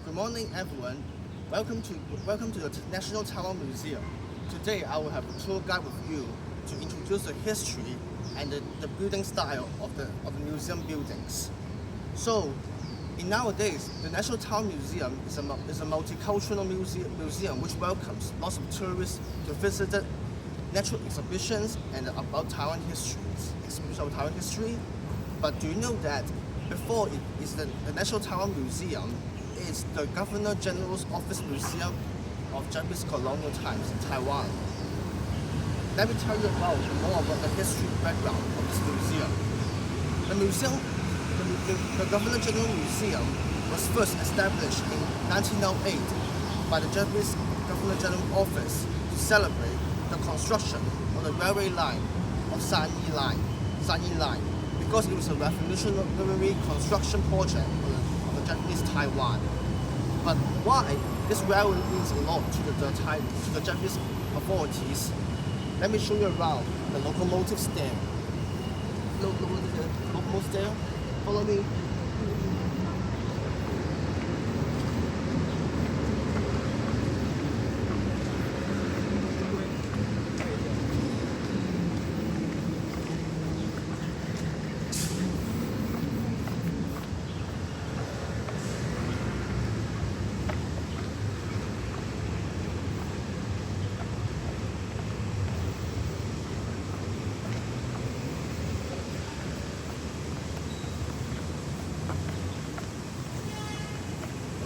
Good morning, everyone. Welcome to the National Taiwan Museum. Today, I will have a tour guide with you to introduce the history and the building style of the museum buildings. So, in nowadays, the National Taiwan Museum is a multicultural museum which welcomes lots of tourists to visit natural exhibitions and about Taiwan history. But do you know that before it is the National Taiwan Museum is the Governor General's Office Museum of Japanese colonial times in Taiwan? Let me tell you more about the history background of this museum. The Governor General Museum was first established in 1908 by the Japanese Governor General Office to celebrate the construction of the railway line of Sanyi Line, because it was a revolutionary construction project of the Japanese Taiwan. But why this railway means a lot to the Japanese authorities? Let me show you around the locomotive stand. Locomotive stand. Follow me.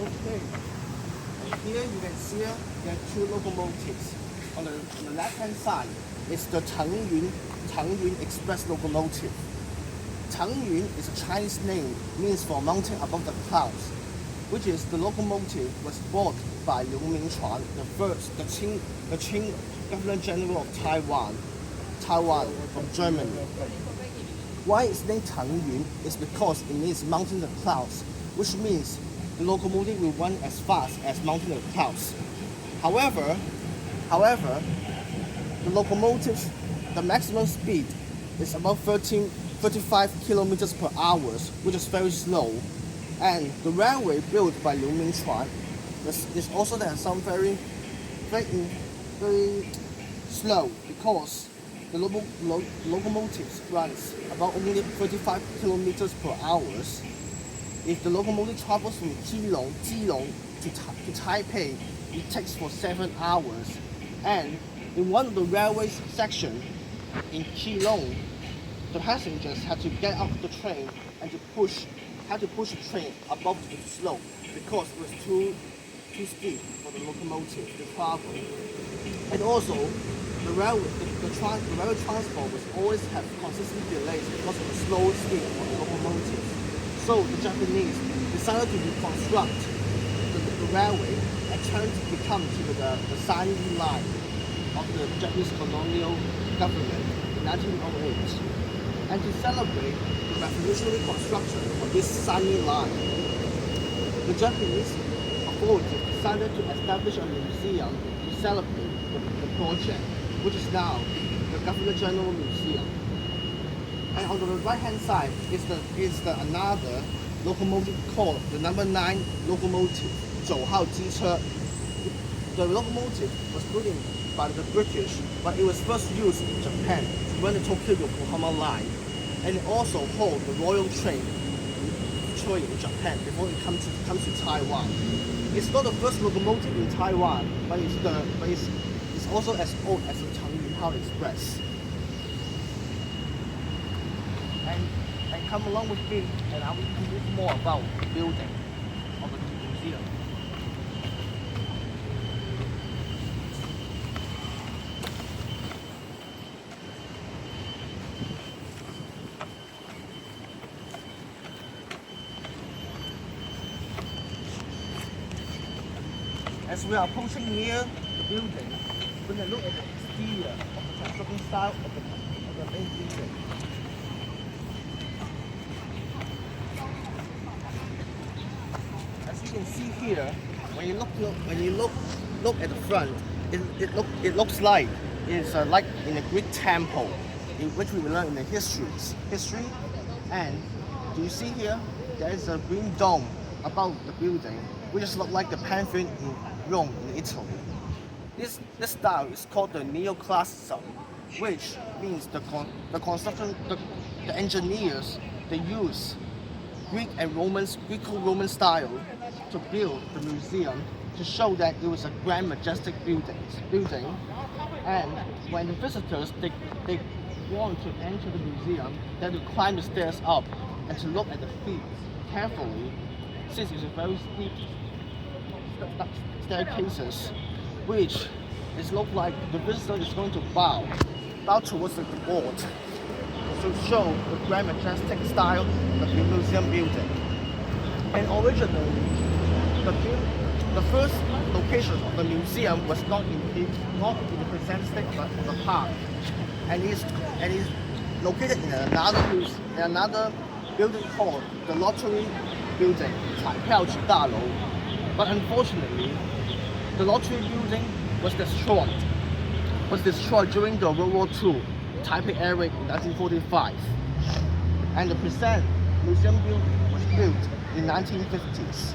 Okay. Here you can see there are two locomotives. On the left-hand side is the Tangyun Express locomotive. Tangyun is a Chinese name, means for mountain above the clouds, which is the locomotive was bought by Liu Mingchuan, the Qing Governor General of Taiwan from Germany. Why it's named Tangyun is because it means mountain and clouds, which means the locomotive will run as fast as mountain and clouds. However, the locomotive, the maximum speed is about 35 kilometers per hour, which is very slow. And the railway built by Liu Mingchuan is also there some very slow, because the locomotive runs about only 35 kilometers per hour. If the locomotive travels from Keelung to Taipei, it takes for 7 hours. And in one of the railway sections in Keelung, the passengers had to get out of the train and had to push the train above the slope because it was too steep for the locomotive to travel. And also, the railway transport was always have consistent delays because of the slow speed of the locomotive. So the Japanese decided to reconstruct the railway and become the Sanyi Line of the Japanese colonial government in 1908. And to celebrate the revolutionary construction of this Sanyi Line, the Japanese authorities decided to establish a museum to celebrate the project, which is now the Governor General Museum. And on the right-hand side is another locomotive called the number 9 locomotive, 9号机车. The locomotive was built by the British, but it was first used in Japan to run the Tokyo-Yokohama line, and it also hold the royal train in Japan before it comes to Taiwan. It's not the first locomotive in Taiwan, but it's also as old as the Tangyun Express. And come along with me, and I will tell you more about the building of the museum. As we are approaching near the building, we can look at the exterior of the construction style of the main building. As you can see here, when you look at the front, it looks like it's like in a Greek temple, which we will learn in the history. And do you see here? There is a green dome above the building, which is like the Pantheon in Rome, in Italy. This style is called the neoclassicism, which means the construction, the engineers, they use Greco-Roman style to build the museum to show that it was a grand, majestic building. And when the visitors they want to enter the museum, they have to climb the stairs up and to look at the feet carefully, since it's a very steep staircases, which it looks like the visitor is going to bow towards the board to show the grand majestic style of the museum building. And originally, the first location of the museum was not in the present state of the park, and is located in another building called the Lottery Building, 彩票局大楼. But unfortunately, the Lottery Building was destroyed during the World War II Taipei area in 1945, and the present museum building was built in 1950s.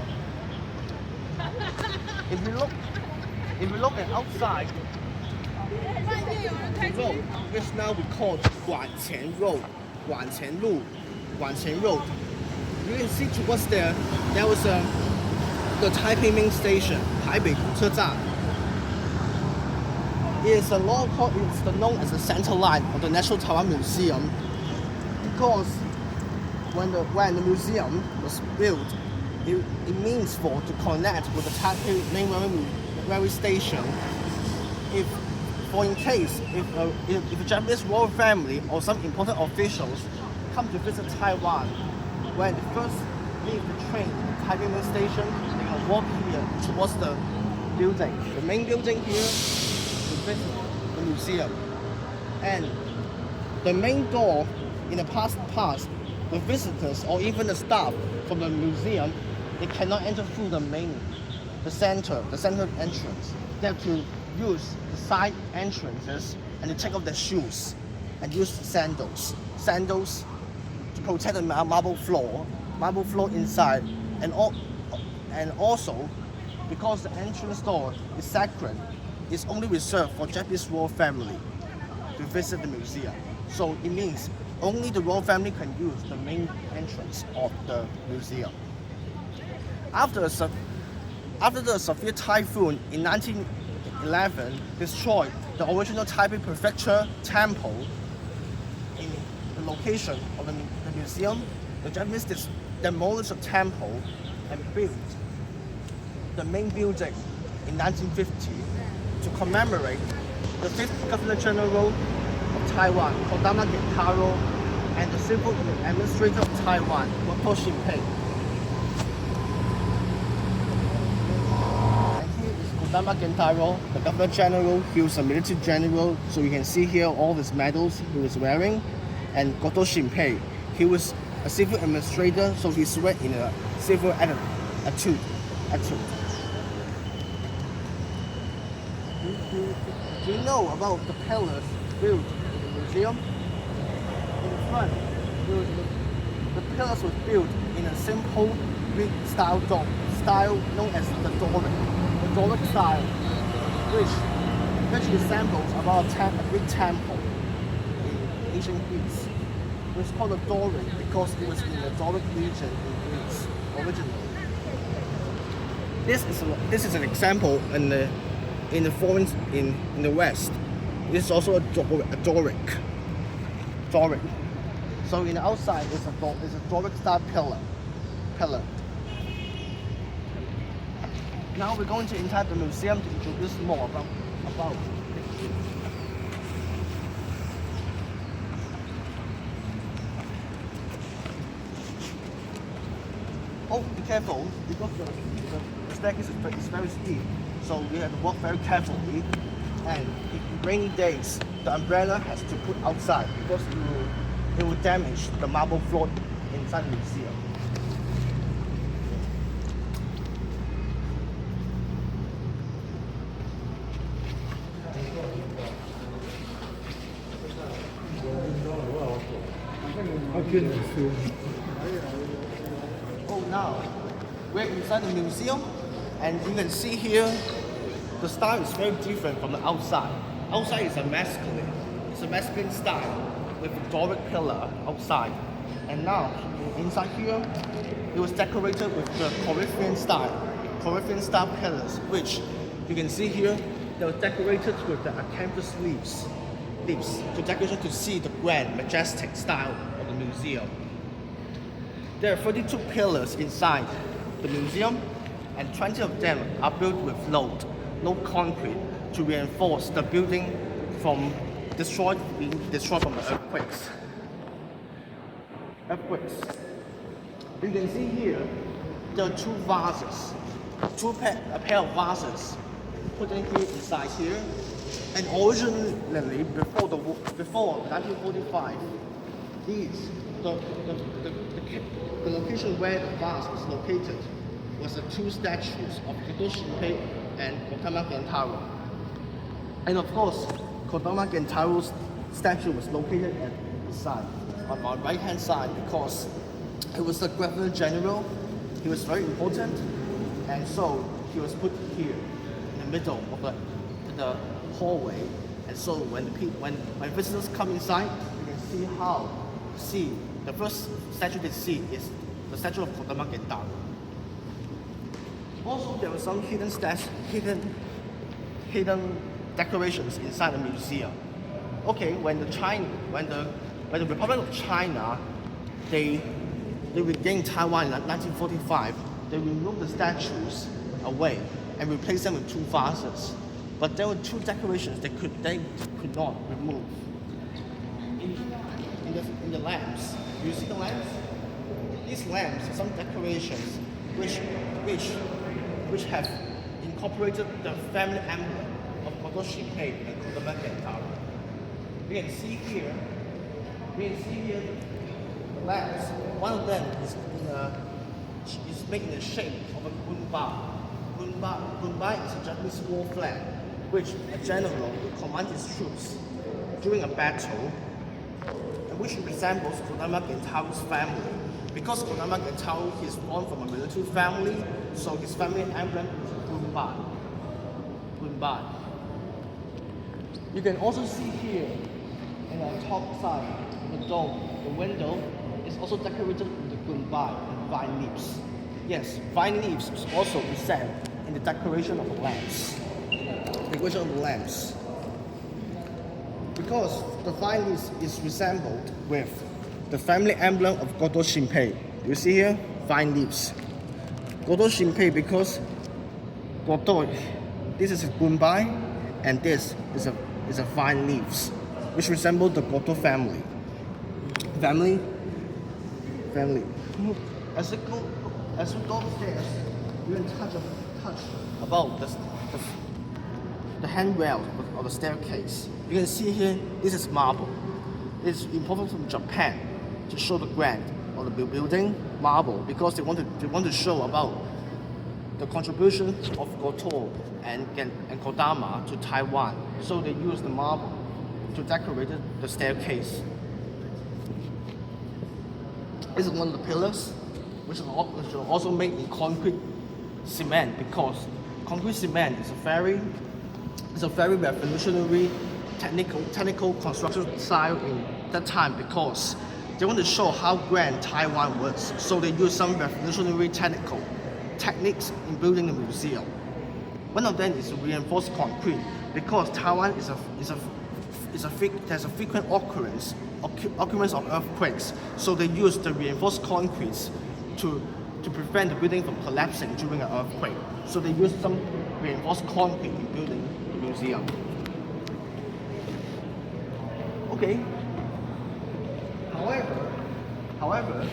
If we look at outside, the road, which now we call Guanqian Road, Guanqian Road. You can see towards there was the Taipei main station, 台北车站. It's known as the center line of the National Taiwan Museum, because when the museum was built, it means to connect with the Taipei main railway station. If a Japanese royal family or some important officials come to visit Taiwan, when they first leave the train at Taipei main station, they can walk here towards the building, the main building here, to visit the museum. And the main door in the past, the visitors or even the staff from the museum, they cannot enter through the center entrance. They have to use the side entrances and to take off their shoes and use sandals to protect the marble floor inside, and also because the entrance door is sacred, it's only reserved for Japanese royal family to visit the museum. So it means only the royal family can use the main entrance of the museum. After the severe typhoon in 1911 destroyed the original Taipei Prefecture temple in the location of the museum, the Japanese demolished the temple and built the main building in 1950 to commemorate the 5th Governor General of Taiwan, Kodama Gentaro, and the civil administrator of Taiwan, Dr. Xinpei. And here is Kodama Gentaro, the Governor General. He was a military general, so you can see here all his medals he was wearing. And Dr. Xinpei, he was a civil administrator, so he's wearing in a civil attitude. Do you know about the pillars built in the museum? In the front, the pillars were built in a simple Greek style known as the Doric style, which resembles about a Greek temple in ancient Greece. It was called a Doric because it was in the Doric region in Greece originally. This is an example in the West. This is also a Doric. So in the outside is a Doric style pillar. Now we're going to enter the museum to introduce more about it. Oh, be careful, because the staircase is very steep, so we have to walk very carefully. And in rainy days, the umbrella has to put outside because it will damage the marble floor inside the museum. Oh, now we're inside the museum. And you can see here, the style is very different from the outside. Outside is it's a masculine style with a Doric pillar outside. And now, inside here, it was decorated with the Corinthian style pillars, which you can see here, they were decorated with the acanthus leaves to decoration to see the grand, majestic style of the museum. There are 32 pillars inside the museum, and 20 of them are built with load concrete to reinforce the building from being destroyed from the earthquakes. You can see here, there are two vases, a pair of vases put in here inside here. And originally, before 1945, the location where the vase was located was the two statues of Kodo Shinpei and Kodama Gentaro. And of course, Kodama Gentaro's statue was located at the side, on my right hand side, because he was the Governor General. He was very important, and so he was put here in the middle of the hallway. And so when visitors come inside, you can see the first statue they see is the statue of Kodama Gentaro. Also, there were some hidden decorations inside the museum. Okay, when the Republic of China they regained Taiwan in 1945, they removed the statues away and replaced them with two vases. But there were two decorations they could not remove. In the lamps, you see the lamps? These lamps are some decorations which have incorporated the family emblem of Kodo Shinpei and Kodama Gentaro. You can see here the lamps. One of them is made in the shape of a gunba. Gunba is a Japanese war flag, which a general will command his troops during a battle, and which resembles Kodama Gentaro's family. Because Kodama Gentaro is born from a military family, so his family emblem is a gunba. You can also see here, in the top side of the dome, the window is also decorated with the gunba and vine leaves. Yes, vine leaves is also present in the decoration of the lamps. Because the vine leaves is resembled with the family emblem of Kodo Shinpei. You see here, vine leaves. Kodo Shinpei because Kodo, this is a gunbai, and this is a vine leaves, which resemble the Kodo family. As you go upstairs, you can touch about the handrail of the staircase. You can see here, this is marble. It's imported from Japan to show the grand of the building, marble, because they want to show about the contribution of Goto and Kodama to Taiwan. So they use the marble to decorate the staircase. This is one of the pillars, which are also made in concrete cement, because concrete cement is a very revolutionary technical construction style in that time, because they want to show how grand Taiwan was. So they use some revolutionary techniques in building the museum. One of them is reinforced concrete, because Taiwan there's a frequent occurrence of earthquakes. So they use the reinforced concrete to prevent the building from collapsing during an earthquake. So they use some reinforced concrete in building the museum. Okay. However,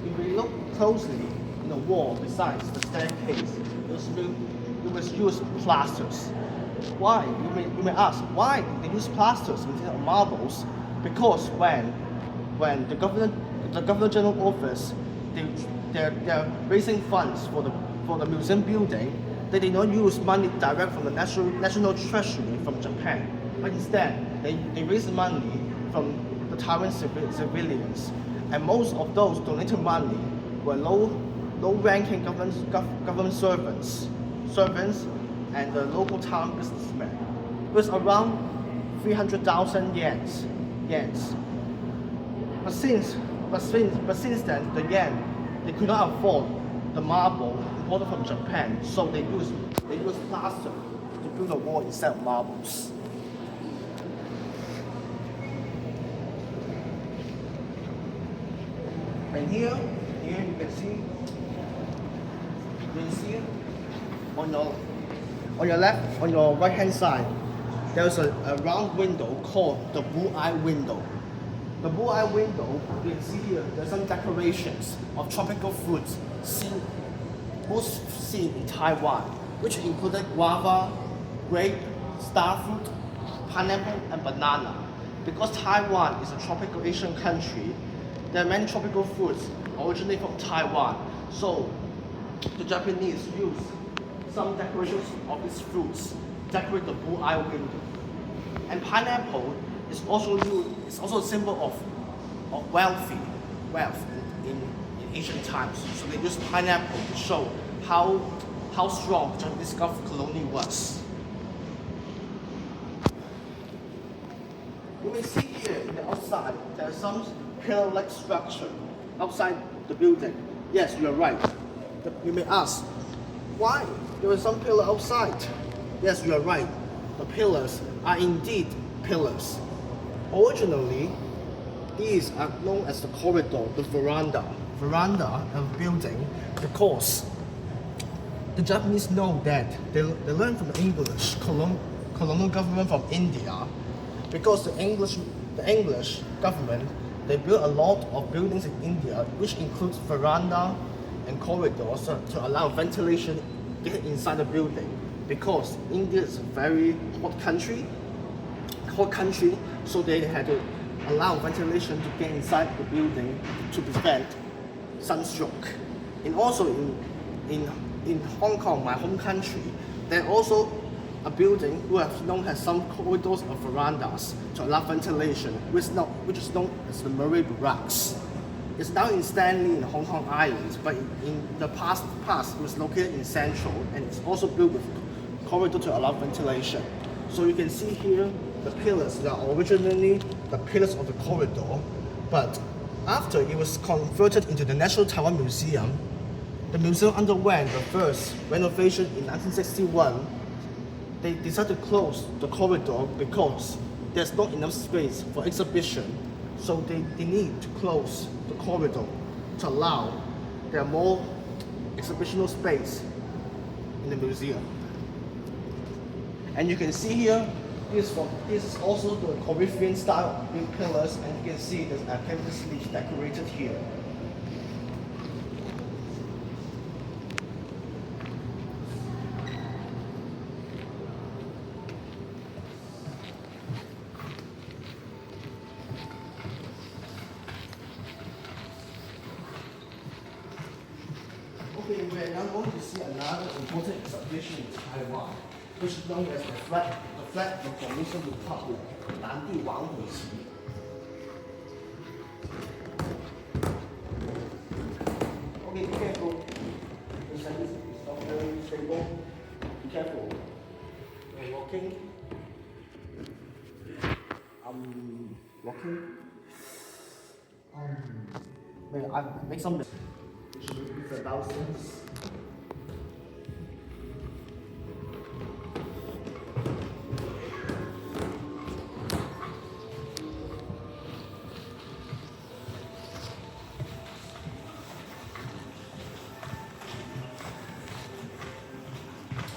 if we look closely in the wall besides the staircase, it was used plasters. Why? You may ask, why they use plasters instead of marbles? Because when the Governor General office they're raising funds for the museum building, they did not use money direct from the national treasury from Japan, but instead they raised money from the Taiwan civilians, and most of those donated money were low low-ranking government servants, and the local town businessmen, with around 300,000 yens. But since then, the yen they could not afford the marble imported from Japan, so they used plaster to build a wall instead of marbles. And here you can see on your left, on your right hand side, there's a round window called the bull-eye window. The bull-eye window, you can see here, there's some decorations of tropical fruits most seen in Taiwan, which included guava, grape, starfruit, pineapple, and banana. Because Taiwan is a tropical Asian country, there are many tropical fruits originally from Taiwan. So the Japanese use some decorations of these fruits to decorate the bull-eye window. And pineapple is also a symbol of wealth in ancient times. So they use pineapple to show how strong the Japanese colony was. You may see here in the outside, there's some pillar-like structure outside the building. Yes, you're right. You may ask, why there is some pillar outside? Yes, you are right. The pillars are indeed pillars. Originally, these are known as the corridor, the veranda of the building, because the Japanese know that they learned from the English colonial government from India, because the English government, they built a lot of buildings in India, which includes veranda and corridors to allow ventilation to get inside the building. Because India is a very hot country, so they had to allow ventilation to get inside the building to prevent sunstroke. And also in Hong Kong, my home country, there also a building which has some corridors or verandas to allow ventilation, which is known as the Murray Barracks. It's now in Stanley in Hong Kong Island, but in the past it was located in Central, and it's also built with corridor to allow ventilation. So you can see here the pillars that are originally the pillars of the corridor, but after it was converted into the National Taiwan Museum, the museum underwent the first renovation in 1961. They decided to close the corridor because there's not enough space for exhibition, so they need to close the corridor to allow there more exhibitional space in the museum. And you can see here, this is also the Corinthian style pillars, and you can see there's a canvas leaf decorated here. Okay, we're now going to see another important exhibition in Taiwan, which is known as the flag of the Communist Republic, 南帝王虎旗. Okay, be careful. The sentence is not very stable. Be careful. We're walking. Walking. Wait, I make some. Which is about things.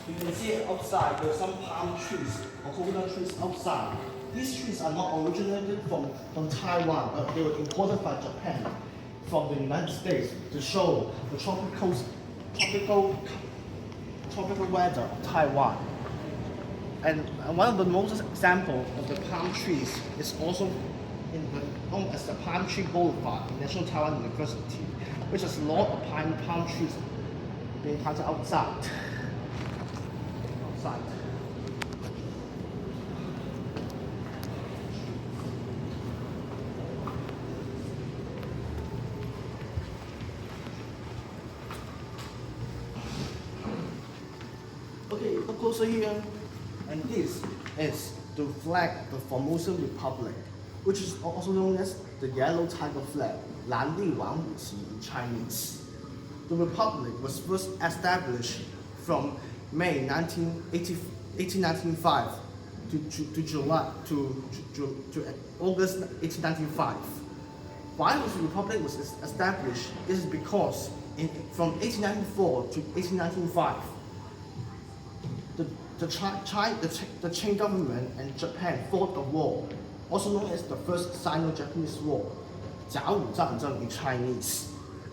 You can see outside there are some palm trees or coconut trees outside. These trees are not originated from Taiwan, but they were imported by Japan from the United States to show the tropical weather of Taiwan. And one of the most examples of the palm trees is also known as the Palm Tree Boulevard in National Taiwan University, which has a lot of palm trees being planted outside. Okay, look closer here. And this is the flag of the Formosan Republic, which is also known as the Yellow Tiger flag, 蓝令王武旗 in Chinese. The republic was first established from May 1895 to August 1895. Why the republic was established is because from 1894 to 1895, the Qing government and Japan fought the war, also known as the First Sino-Japanese War, 甲午战争 in Chinese.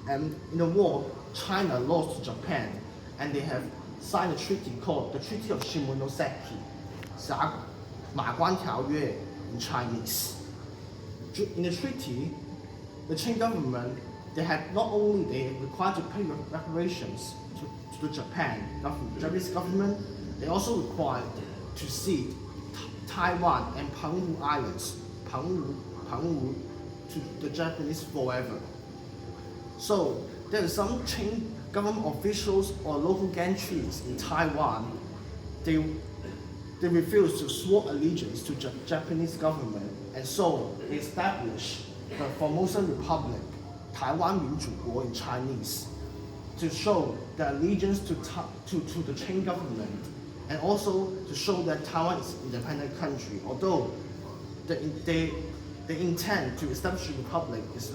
And in the war, China lost to Japan, and they have signed a treaty called the Treaty of Shimonoseki, 马关条约 in Chinese. In the treaty, the Qing government, they had not only they required to pay reparations to the Japanese government, they also required to cede Taiwan and Penghu Islands, Penghu, to the Japanese forever. So there are some Qing government officials or local gantries in Taiwan. They refused to swear allegiance to Japanese government, and so they established the Formosan Republic, Taiwan 民主国 in Chinese, to show the allegiance to the Qing government, and also to show that Taiwan is an independent country. Although the intent to establish a republic is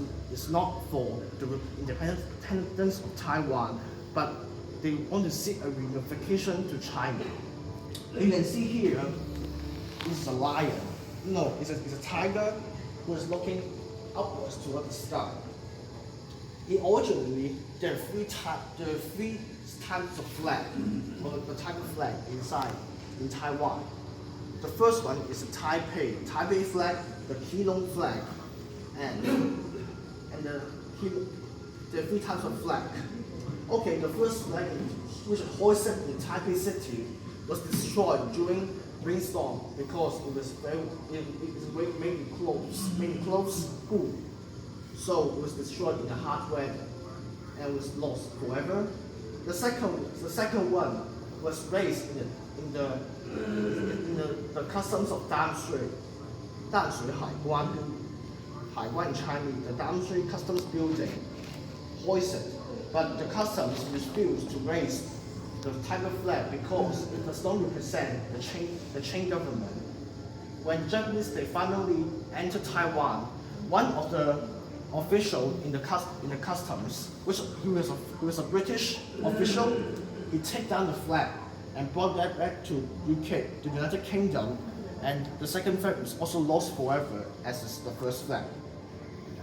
not for the independence of Taiwan, but they want to seek a reunification to China. You can see here, this is a lion. No, it's a tiger who is looking upwards toward the sky. Originally, there are three types of flag, or the type of flag inside in Taiwan. The first one is the Taipei flag, the Keelung flag, and there are three types of flag. Okay, the first flag, which was hoisted in Taipei City, was destroyed during rainstorm because it was made clothes cool. So it was destroyed in the hot weather and was lost forever. The second one was raised in the customs of Damshui Haiwan in Chinese, the Damshui customs building, hoisted, but the customs refused to raise the tiger flag because it does not represent the Qing government. When Japanese they finally entered Taiwan, one of the official in the customs, who was a British official, he took down the flag and brought that back to UK, to the United Kingdom, and the second flag was also lost forever as is the first flag.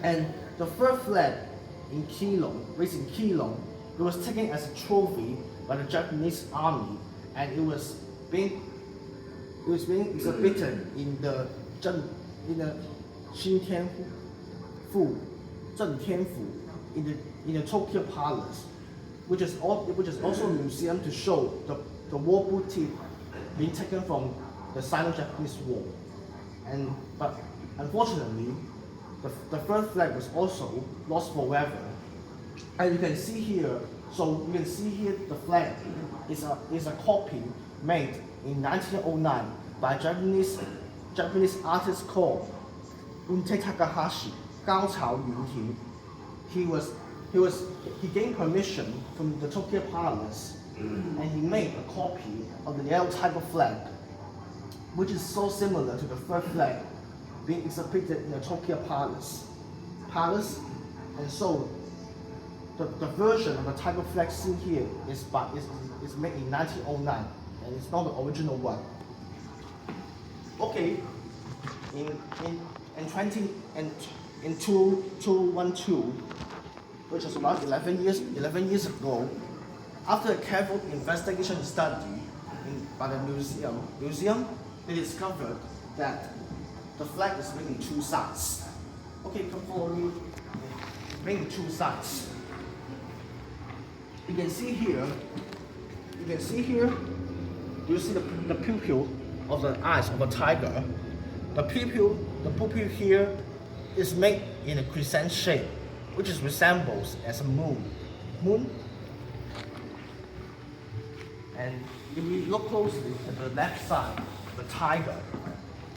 And the third flag in Keelung, raised in Keelung, it was taken as a trophy by the Japanese army, and it was being exhibited in the in the Tokyo Palace, which is also a museum to show the war booty being taken from the Sino-Japanese War. But unfortunately, the third flag was also lost forever. And you can see here, the flag is a copy made in 1909 by Japanese artist called Unte Takahashi, Gao Cao Yunting. He gained permission from the Tokyo Palace, and he made a copy of the Yellow Tiger flag, which is so similar to the third flag being exhibited in the Tokyo Palace. And so the version of the tiger flag seen here is made in 1909, and it's not the original one. Okay, in 2012, which was about 11 years ago, after a careful investigation and study by the museum, they discovered that the flag is made in two sides. Okay, come follow me. Made in two sides. You can see here. Do you see the pupil of the eyes of a tiger? The pupil here is made in a crescent shape, which resembles as a moon. And if we look closely at the left side, the tiger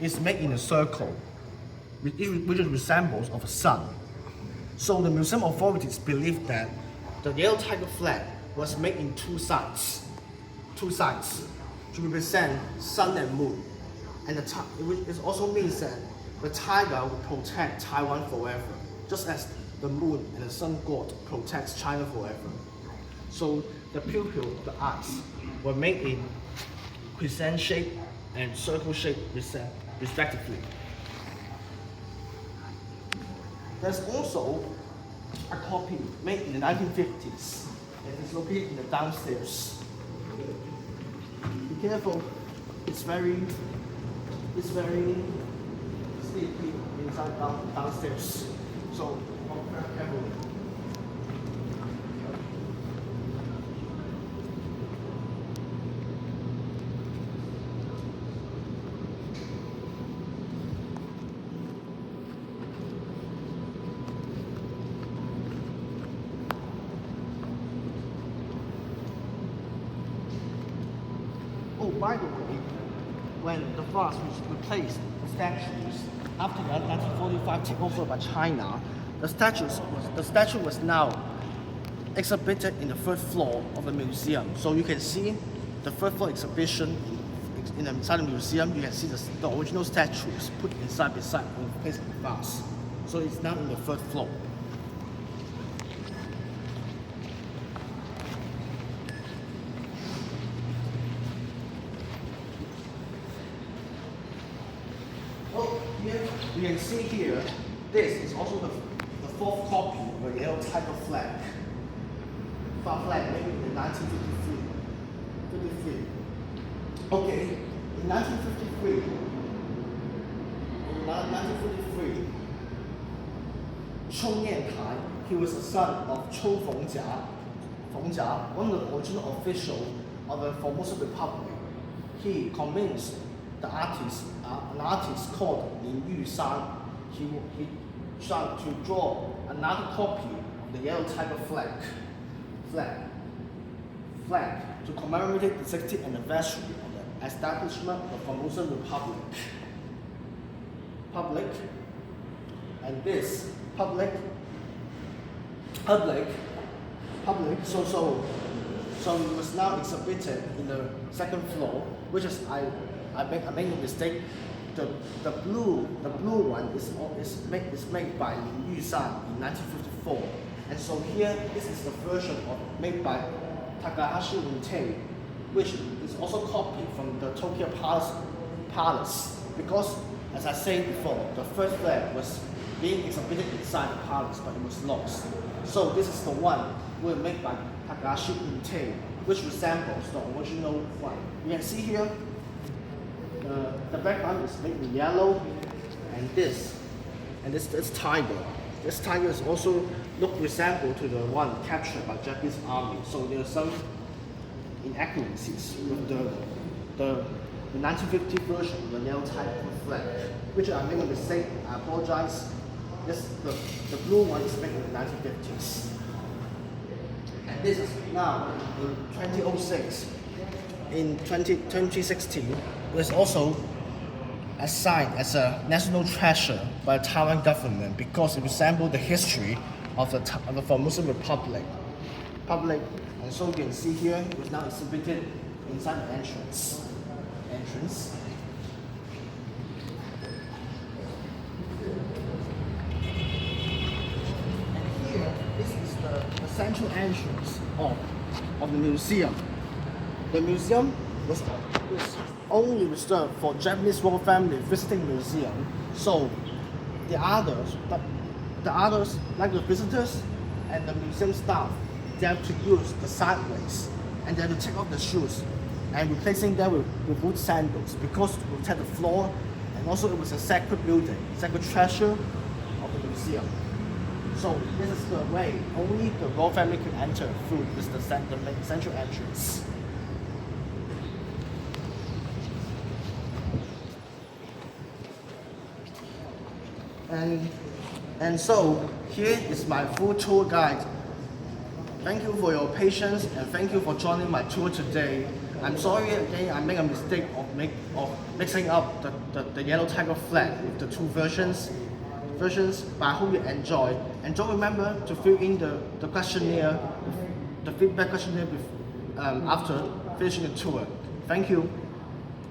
is made in a circle, which resembles of a sun. So the museum authorities believe that the yellow tiger flag was made in two sides to represent sun and moon. And it also means that the tiger will protect Taiwan forever, just as the moon and the sun god protects China forever. So the pupil of the eyes were made in crescent shape and circle shape respectively. There's also a copy made in the 1950s and it's located in the downstairs. Be careful, it's very sleepy inside downstairs. So walk very carefully. Oh, by the way, when the France replaced the statues after the 1945 takeover by China, the statue was now exhibited in the third floor of the museum. So you can see the third floor exhibition inside the museum. You can see the original statues put inside beside and replaced with France. So it's now in the third floor. You can see here, this is also the fourth copy of the yellow tiger flag. Flag made in 1953. Okay, in 1953, Chong Yantai, he was the son of Chou Fengjia, one of the original officials of the Formosa Republic. He convinced an artist called Lin Yushan, he tried to draw another copy of the yellow tiger flag to commemorate the 60th anniversary of the establishment of the Formosa Republic. And this public. So it was now exhibited in the second floor, which is I made a mistake. The blue one is made by Lin Yushan in 1954, and so here this is the version made by Takahashi Untei, which is also copied from the Tokyo Palace. Because as I said before, the first flag was being exhibited inside the palace, but it was lost. So this is the one made by Takahashi Untei, which resembles the original one. You can see here. The background is made in yellow, and this tiger. This tiger is also resemble to the one captured by Japanese army. So there are some inaccuracies with the 1950 version of the yellow tiger flag, which I made a mistake. I apologize. The blue one is made in the 1950s, and this is now in 2006. In 2016, it was also assigned as a national treasure by the Taiwan government because it resembled the history of the Formosa Republic. And so you can see here, it was now exhibited inside the entrance. And here, this is the central entrance of the museum. The museum was only reserved for Japanese royal family visiting museum. So the others, like the visitors and the museum staff, they have to use the sideways, and they have to take off the shoes and replacing them with wood sandals because to protect the floor, and also it was a sacred building, sacred treasure of the museum. So this is the way only the royal family can enter through the central entrance. And so here is my full tour guide. Thank you for your patience and thank you for joining my tour today. I'm sorry again, I make a mistake of mixing up the yellow tiger flag with the two versions, but I hope you enjoy. And don't remember to fill in the questionnaire, the feedback questionnaire after finishing the tour. Thank you.